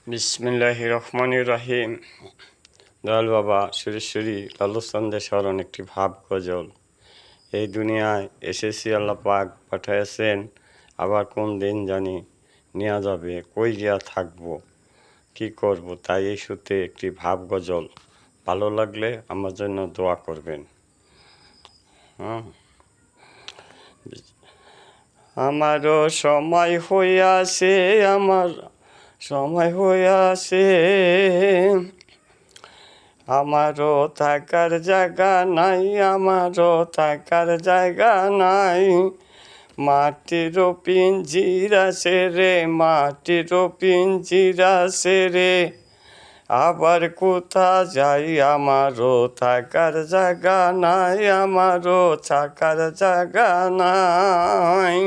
বিসমিল্লাহির রহমানির রহিম। দয়াল বাবা সুরেশ্বরী লালুচন্দ্রের স্মরণ একটি ভাব গজল। এই দুনিয়ায় এসেছি আল্লাহ পাক পাঠাইয়াছেন, আবার কোন দিন জানি নেওয়া যাবে, কই গিয়া থাকবো, কি করব, তাই এই সূত্রে একটি ভাব গজল। ভালো লাগলে আমার জন্য দোয়া করবেন। আমারও সময় হইয়াছে, আমার সময় হইয়াছে, আমারও থাকার জায়গা নাই, আমারও থাকার জায়গা নাই। মাটির পিঞ্জিরা সেরে, মাটির পিঞ্জিরা সেরে, আবার কোথা যাই, আমারও থাকার জায়গা নাই, আমারও থাকার জায়গা নাই।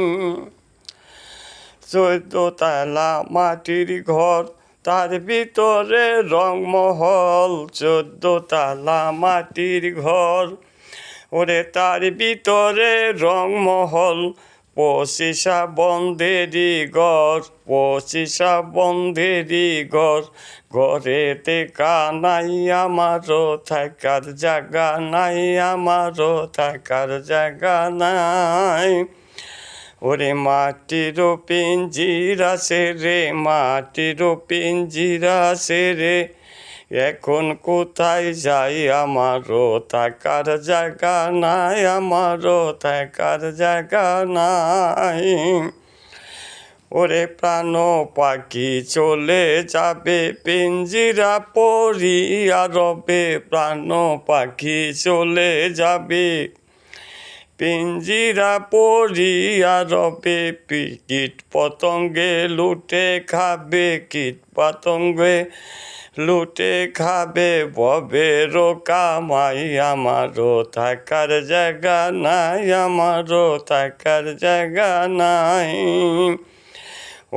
14 তলা মাটির ঘর, তার ভিতরে রংমহল। 14 তলা মাটির ঘর, ওরে তার ভিতরে রংমহল। 25 বন্ধেরই ঘর, 25 বন্ধেরই ঘর। ঘরেতে কানাই, আমারও থাকার জায়গা নাই, আমারও থাকার জায়গা নাই। ওরে মাটির পিঞ্জিরা সেরে, মাটির পিঞ্জিরা সেরে, এখন কোথায় যাই, আমারও থাকার জায়গা নাই, আমারও থাকার জায়গা নাই। ওরে প্রাণ পাখি চলে যাবে, পিঞ্জিরা পড়িয়া রবে, প্রাণ পাখি চলে যাবে, পিঞ্জিরা পড়িয়া রবে। কীট পতঙ্গে লুটে খাবে, কীট পতঙ্গে লুটে খাবে, ববের কামাই, আমারও থাকার জায়গা নাই, আমারও থাকার জায়গা নাই।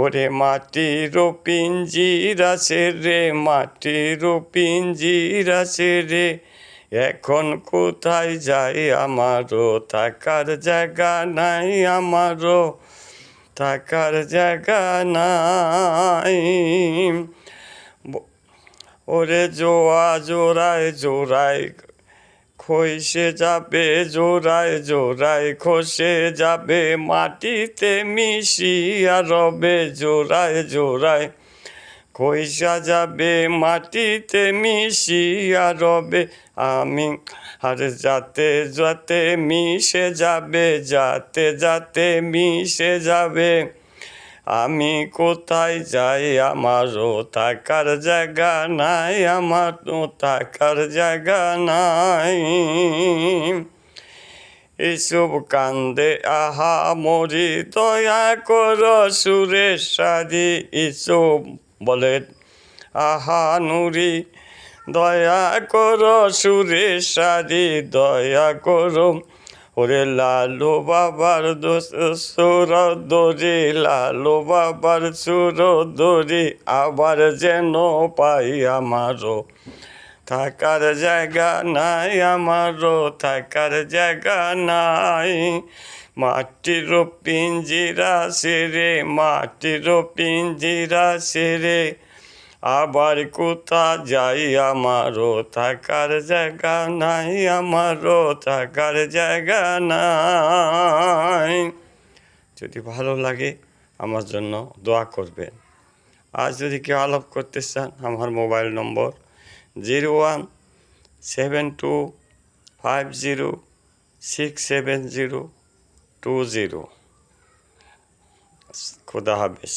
ওরে মাটির পিঞ্জিরা সেরে, মাটির পিঞ্জিরা সেরে, এখন কোথায় যাই, আমারও থাকার জায়গা নাই, আমারও থাকার জায়গা নাই। ওরে জোয়া জোড়ায় জোড়ায় খসে যাবে, জোড়ায় জোড়ায় খসে যাবে, মাটিতে মিশিয়া রবে, জোড়ায় জোড়ায় খসা যাবে, মাটিতে মিশিয়া রবে। আমি আর যাতে যাতে মিশে যাবে, যাতে যাতে মিশে যাবে, আমি কোথায় যাই, আমারও থাকার জায়গা নাই, আমারও থাকার জায়গা নাই। এসব কান্দে আহা মরি, দয়া কর সুরেশ্বরী, এসব বলে আহা নুরি, দয়া কর সুরেশ্বরী, দয়া করো। ওরে লালু বাবার সুর দরি, লালু বাবার সুর দরি, আবার যেন পাই, আমারও থাকার জায়গা নাই, আমারও থাকার জায়গা নাই। মাটির পিঞ্জিরা সেরে, মাটির পিঞ্জিরা সেরে, আবার কোথা যাই, আমারও থাকার জায়গা নাই, আমারও থাকার জায়গা নাই। যদি ভালো লাগে আমার জন্য দোয়া করবেন। আর যদি কেউ আলাপ করতে চান, আমার মোবাইল নম্বর 0172506702। খুদা হাফেজ।